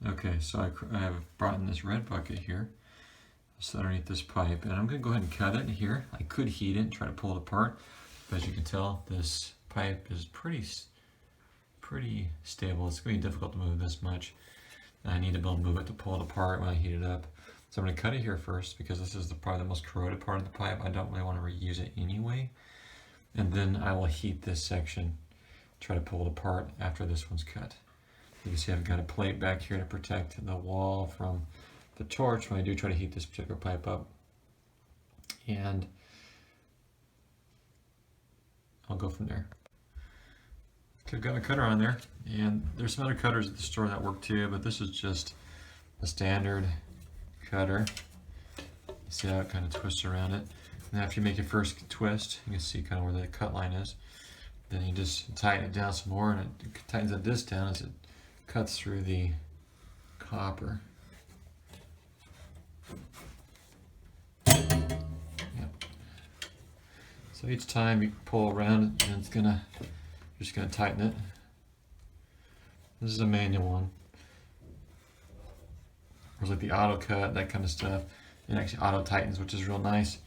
Okay, so I have brought in this red bucket here. It's underneath this pipe, and I'm going to go ahead and cut it here. I could heat it and try to pull it apart, but as you can tell, this pipe is pretty stable. It's going to be difficult to move this much. I need to be able to move it to pull it apart when I heat it up. So I'm going to cut it here first because this is probably the most corroded part of the pipe. I don't really want to reuse it anyway. And then I will heat this section, try to pull it apart after this one's cut. You can see I've got a plate back here to protect the wall from the torch when I do try to heat this particular pipe up. And I'll go from there. Okay, I've got a cutter on there, and there's some other cutters at the store that work too, but this is just a standard cutter. You see how it kind of twists around it. And after you make your first twist, you can see kind of where the cut line is. Then you just tighten it down some more, and it tightens that disc down as it cuts through the copper. Yep. So each time you pull around it, and you're just gonna tighten it. This is a manual one. There's like the auto cut, that kind of stuff. It actually auto tightens, which is real nice.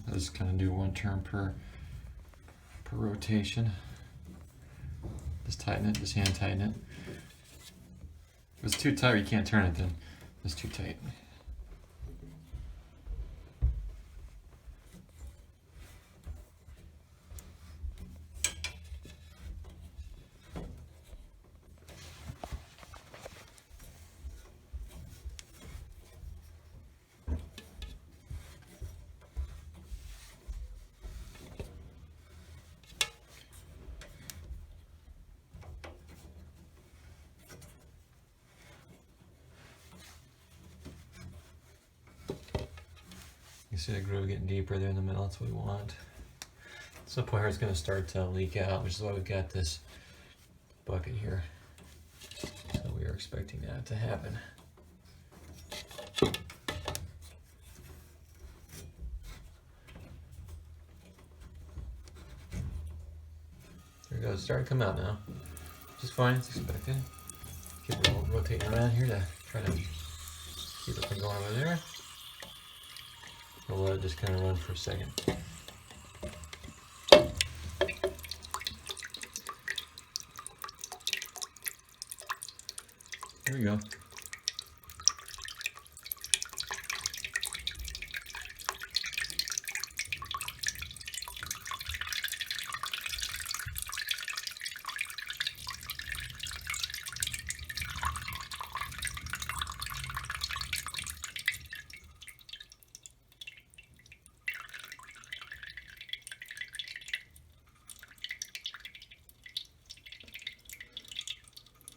I just kind of do one turn per rotation. Just tighten it, just hand tighten it. If it's too tight, you can't turn it, then it's too tight. You see the groove getting deeper there in the middle, that's what we want. At some point here it's going to start to leak out, which is why we've got this bucket here. So we are expecting that to happen. There it goes, it's starting to come out now. Which is fine, it's expected. Keep it rotating around here to try to keep it from going over there. We'll let it just kind of run for a second. There we go.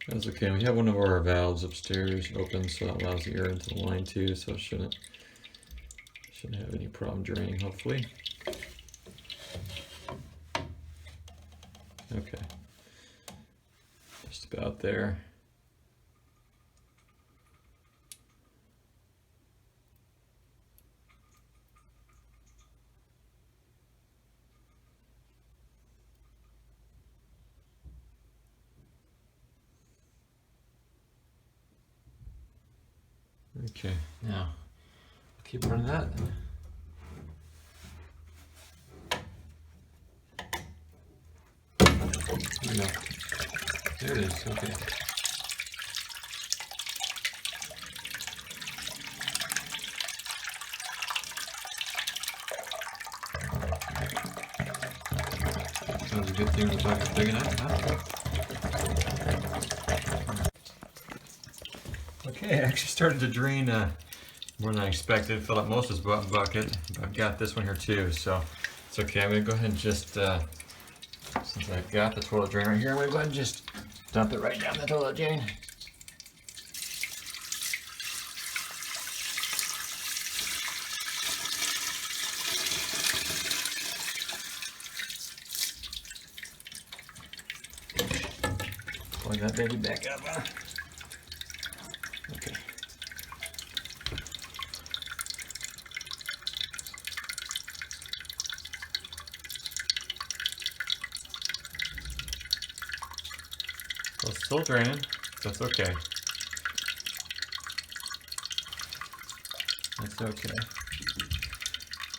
That's okay. We have one of our valves upstairs open, so that allows the air into the line too, so it shouldn't have any problem draining, hopefully. Okay. Just about there. Okay, now I'll keep running that. There we go. There it is, okay. That was a good thing the bucket's big enough, huh? Okay, it actually started to drain more than I expected. Filled up most of this bucket. I've got this one here too, so it's okay. I'm going to go ahead and just, since I've got the toilet drain right here, I'm going to go ahead and just dump it right down the toilet drain. Plug that baby back up. Okay. still draining. That's okay. That's okay.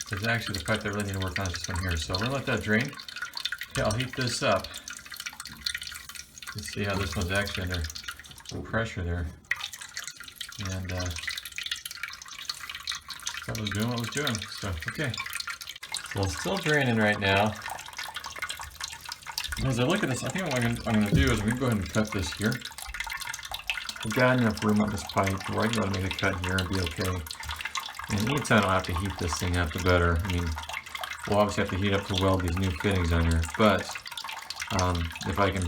Because actually the pipe that I really need to work on is this one here. So we're gonna let that drain. Okay, I'll heat this up. Let's see how this one's actually under some pressure there. And that was doing what it was doing. So, okay. So it's still draining right now. As I look at this, I think what I'm going to do is I'm going to go ahead and cut this here. I've got enough room on this pipe where I can go ahead and make a cut here and be okay. And anytime I don't have to heat this thing up, the better. I mean, we'll obviously have to heat up to weld these new fittings on here, but if I can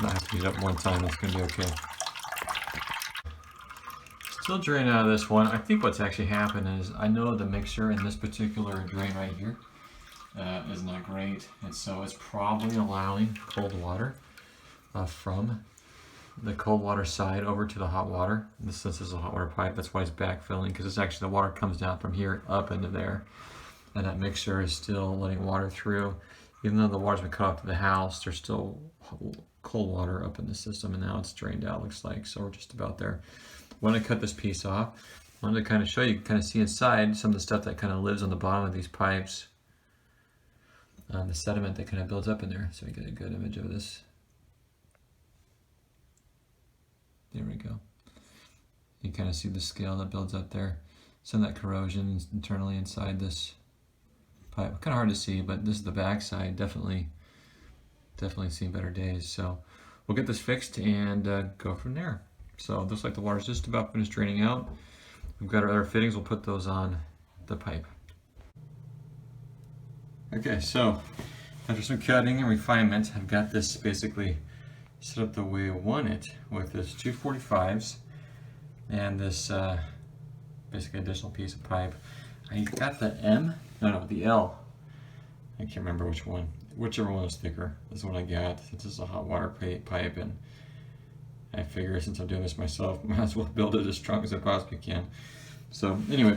not have to heat up one time, it's going to be okay. Still drain out of this one. I think what's actually happened is I know the mixer in this particular drain right here is not great, and so it's probably allowing cold water from the cold water side over to the hot water. This is a hot water pipe, that's why it's backfilling, because it's actually the water comes down from here up into there, and that mixer is still letting water through. Even though the water's been cut off to the house, there's still cold water up in the system, and now it's drained out, looks like, so we're just about there. When I cut this piece off, I wanted to kind of show you, kind of see inside some of the stuff that kind of lives on the bottom of these pipes. The sediment that kind of builds up in there, so we get a good image of this. There we go. You kind of see the scale that builds up there. Some of that corrosion is internally inside this pipe. Kind of hard to see, but this is the back side. Definitely seen better days. So we'll get this fixed and go from there. So it looks like the water's just about finished draining out. We've got our other fittings. We'll put those on the pipe. Okay, so after some cutting and refinement, I've got this basically set up the way I want it with this 245s and this basically additional piece of pipe. I got the the L. I can't remember which one. Whichever one was thicker. This is what I got. This is a hot water pipe, and I figure since I'm doing this myself, might as well build it as strong as I possibly can. So anyway,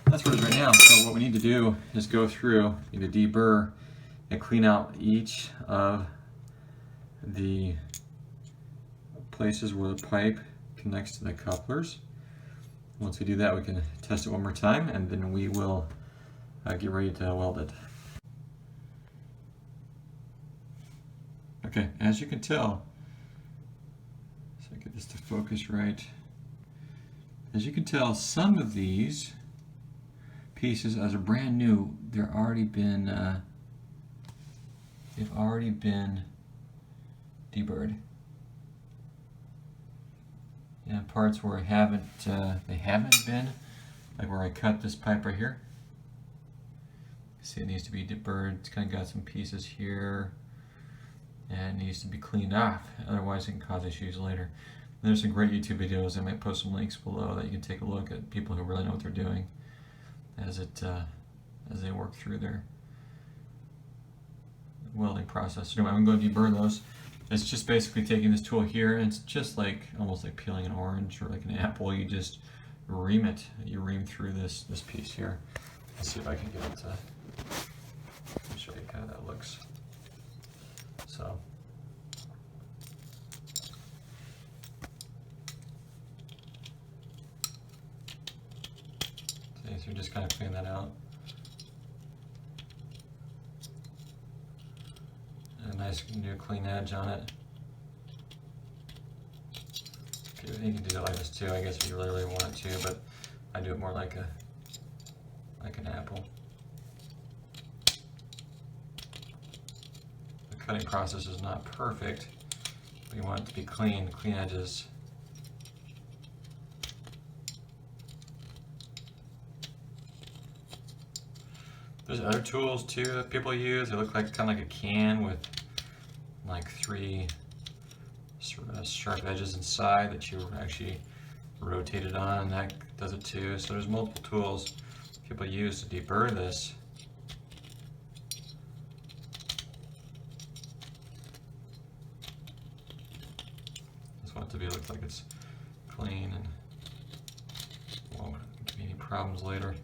that's what it is right now. So what we need to do is go through, need to deburr and clean out each of the places where the pipe connects to the couplers. Once we do that, we can test it one more time, and then we will get ready to weld it. Okay, as you can tell, so I get this to focus right. As you can tell, some of these pieces, as are brand new, they've already been deburred. And parts where they haven't been, like where I cut this pipe right here. See, it needs to be deburred. It's kind of got some pieces here, and it needs to be cleaned off. Otherwise, it can cause issues later. And there's some great YouTube videos. I might post some links below that you can take a look at people who really know what they're doing as they work through their welding process. So anyway, I'm going to deburr those. It's just basically taking this tool here, and it's just like almost like peeling an orange or like an apple. You just ream it. You ream through this piece here. Let's see if I can get it to show you how that looks. So. So you're just kind of clean that out. A nice new clean edge on it. Okay, you can do it like this too, I guess, if you really want to, but I do it more like an apple. The cutting process is not perfect, but you want it to be clean edges. There's other tools too that people use. They look like kind of like a can with like 3 sharp edges inside that you actually rotate it on. That does it too. So there's multiple tools people use to deburr this. Just want it to look like it's clean and won't give me any problems later.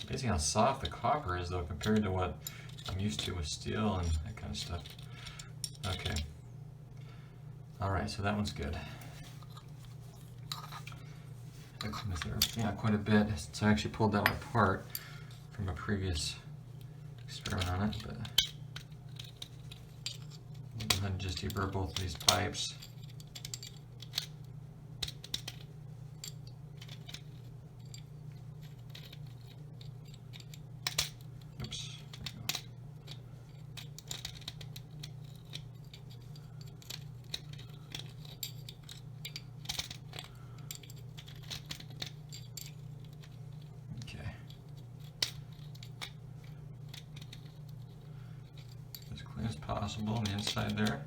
Amazing how soft the copper is though compared to what I'm used to with steel and that kind of of stuff. Okay. All right, so that one's good. Yeah, quite a bit. So I actually pulled that one apart from a previous experiment on it, but I'll go ahead and just deburr both of these pipes. Oops. There we go. Okay. As clean as possible on the inside there.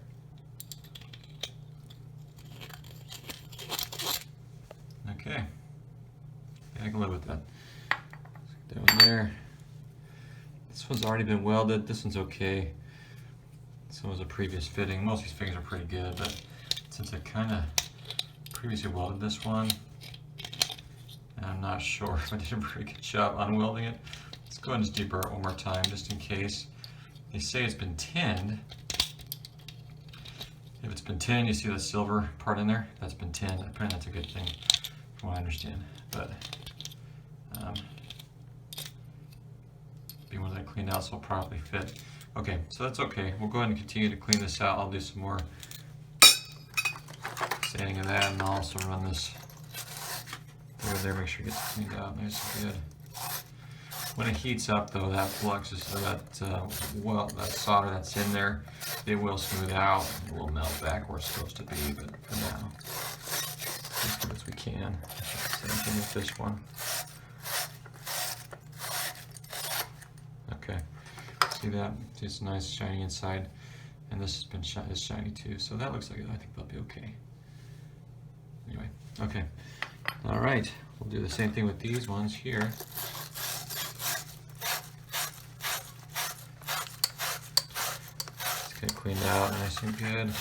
Okay. I can live with that. That one there. This one's already been welded. This one's okay. This one was a previous fitting. Most of these fittings are pretty good, but since I kind of previously welded this one, and I'm not sure if I did a pretty good job unwelding it, let's go ahead and just deburr it one more time, just in case. They say it's been tinned. If it's been tinned, you see the silver part in there? That's been tinned. Apparently that's a good thing, from what I understand. But be one that I cleaned out so it'll properly fit. Okay, so that's okay. We'll go ahead and continue to clean this out. I'll do some more sanding of that, and I'll also run this over there, make sure it gets cleaned out nice and good. When it heats up though, that flux is that solder that's in there, it will smooth out. It will melt back where it's supposed to be, but for now, as good as we can. Same thing with this one. Okay, see that? It's nice shiny inside, and this has been is shiny too. So that looks like I think they'll be okay. Anyway, okay, all right. We'll do the same thing with these ones here. Let's get cleaned out nice and good.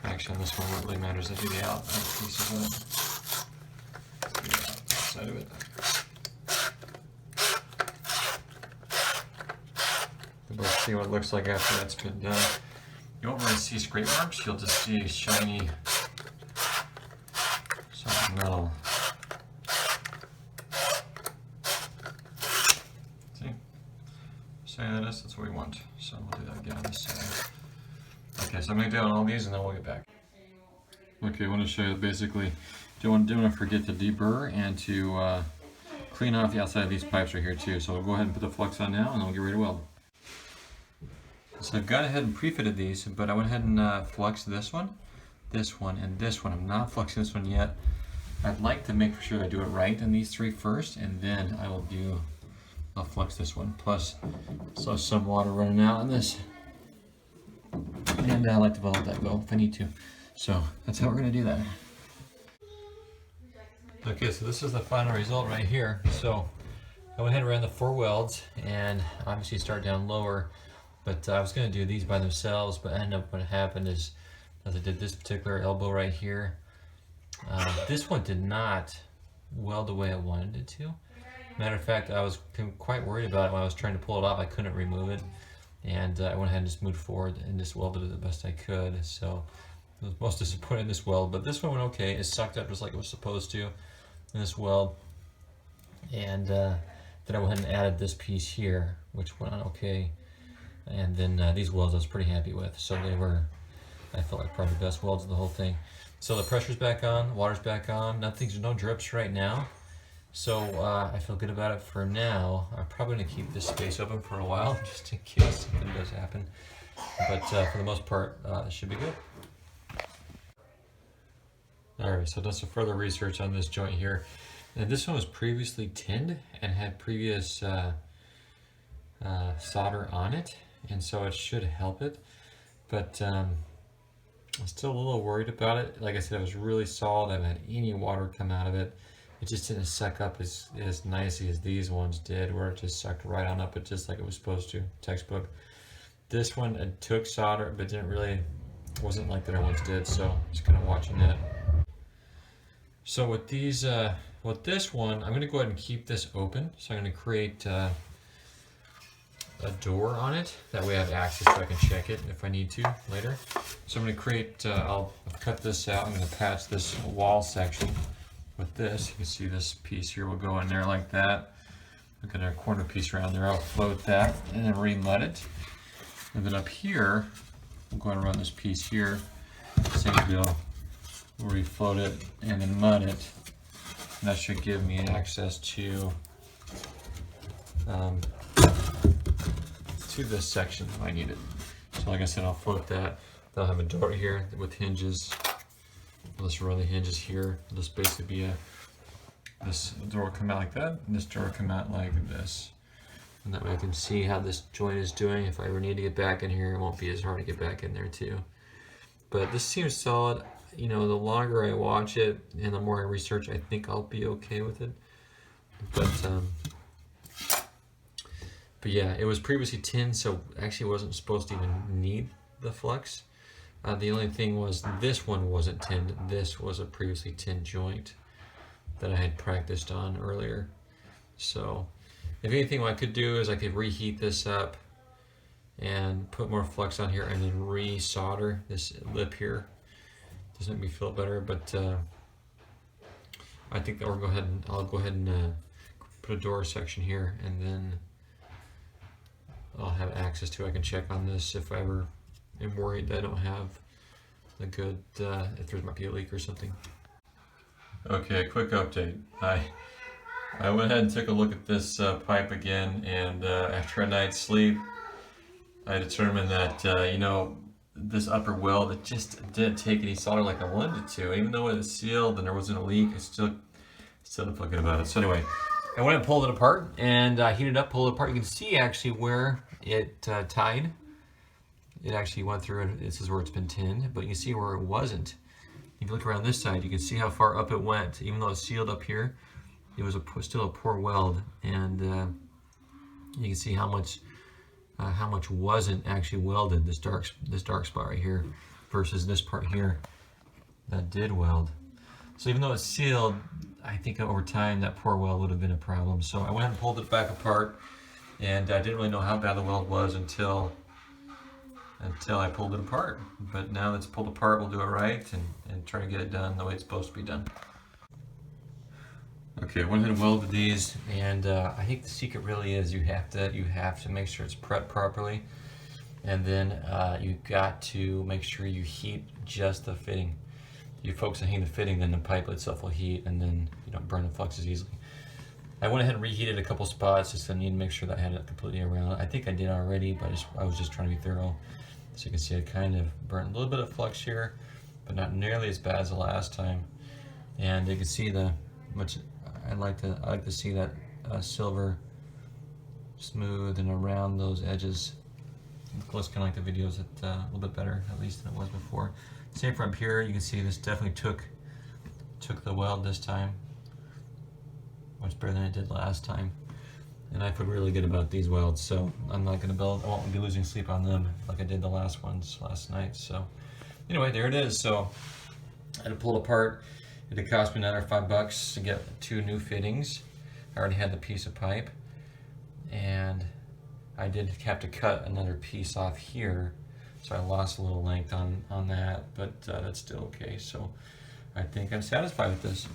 Actually, on this one, what really matters is I do the out pieces of it. Let's do the outside of it. We'll see what it looks like after that's been done. You won't really see scrape marks, you'll just see shiny metal. See? Shiny that is, that's what we want. So we'll do that again on this side. Okay, so I'm going to do it on all these and then we'll get back. Okay, I want to show you basically, don't want to forget to deburr and to clean off the outside of these pipes right here too. So we'll go ahead and put the flux on now and then we'll get ready to weld. So I've gone ahead and pre-fitted these, but I went ahead and fluxed this one, and this one. I'm not fluxing this one yet. I'd like to make sure I do it right in these three first, and then I'll flux this one. Plus, so some water running out on this, and I like to let that go if I need to. So that's how we're going to do that. Okay, so this is the final result right here. So I went ahead and ran the 4 welds, and obviously start down lower. But I was going to do these by themselves, but ended up what happened is, as I did this particular elbow right here, this one did not weld the way I wanted it to. Matter of fact, I was quite worried about it when I was trying to pull it off. I couldn't remove it, and I went ahead and just moved forward and just welded it the best I could. So I was most disappointed in this weld, but this one went okay. It sucked up just like it was supposed to in this weld. And then I went ahead and added this piece here, which went on okay. And then these welds I was pretty happy with. So they were, I felt like probably the best welds of the whole thing. So the pressure's back on, water's back on, no drips right now. So I feel good about it for now. I'm probably gonna keep this space open for a while, just in case something does happen. But for the most part, it should be good. All right, so I've done some further research on this joint here. And this one was previously tinned and had previous solder on it, and so it should help it, but I'm still a little worried about it. Like I said, it was really solid. I haven't had any water come out of it. It just didn't suck up as nicely as these ones did, where it just sucked right on up it just like it was supposed to, textbook. This one, it took solder, but wasn't like the other ones did, so just kind of watching that. So with these, with this one, I'm going to go ahead and keep this open. So I'm going to create a door on it. That way I have access so I can check it if I need to later. So I'm going to create, I'll cut this out. I'm going to patch this wall section with this. You can see this piece here will go in there like that. Look at our corner piece around there. I'll float that and then re-mud it. And then up here, I'm going to run this piece here. Same deal. We'll re-float it and then mud it. And that should give me access to this section if I need it. So like I said, I'll float that. They'll have a door here with hinges. I'll just run the hinges here. It'll just basically be this door will come out like that, and this door will come out like this. And that way I can see how this joint is doing. If I ever need to get back in here, it won't be as hard to get back in there too. But this seems solid. You know, the longer I watch it and the more I research, I think I'll be okay with it. But yeah, it was previously tin, so actually wasn't supposed to even need the flux. The only thing was this one wasn't tin. This was a previously tin joint that I had practiced on earlier. So if anything, what I could do is I could reheat this up and put more flux on here and then re-solder this lip here. Doesn't make me feel better, but I think that I'll go ahead and put a door section here, and then I'll have access to. I can check on this if I ever am worried that I don't have a good, if there might be a leak or something. Okay, quick update. I went ahead and took a look at this pipe again, and after a night's sleep, I determined that you know, this upper weld, it just didn't take any solder like I wanted it to. Even though it was sealed and there wasn't a leak, I still didn't feel good about it. So anyway, I went and pulled it apart and heated it up, pulled it apart. You can see actually where it tied. It actually went through, and this is where it's been tinned, but you can see where it wasn't. If you look around this side, you can see how far up it went. Even though it's sealed up here, it was still a poor weld, and you can see how much wasn't actually welded. This dark spot right here versus this part here that did weld. So even though it's sealed, I think over time that poor weld would have been a problem. So I went and pulled it back apart, and I didn't really know how bad the weld was until I pulled it apart. But now that it's pulled apart, we'll do it right and try to get it done the way it's supposed to be done. Okay, I went ahead and welded these, and I think the secret really is you have to make sure it's prepped properly, and then you've got to make sure you heat just the fitting. You focus on heating the fitting, then the pipe itself will heat, and then you don't burn the flux as easily. I went ahead and reheated a couple spots just to need to make sure that I had it completely around. I think I did already, but I was just trying to be thorough. So you can see I kind of burnt a little bit of flux here, but not nearly as bad as the last time. And you can see I like to see that silver smooth and around those edges. It looks kind of like the videos, a little bit better at least than it was before. Same for up here. You can see this definitely took the weld this time, much better than it did last time. And I feel really good about these welds, so I'm not going to I won't be losing sleep on them like I did the last ones last night. So anyway, there it is. So I had to pull it apart. It cost me another $5 to get 2 new fittings. I already had the piece of pipe, and I did have to cut another piece off here, so I lost a little length on that, but that's still okay. So I think I'm satisfied with this.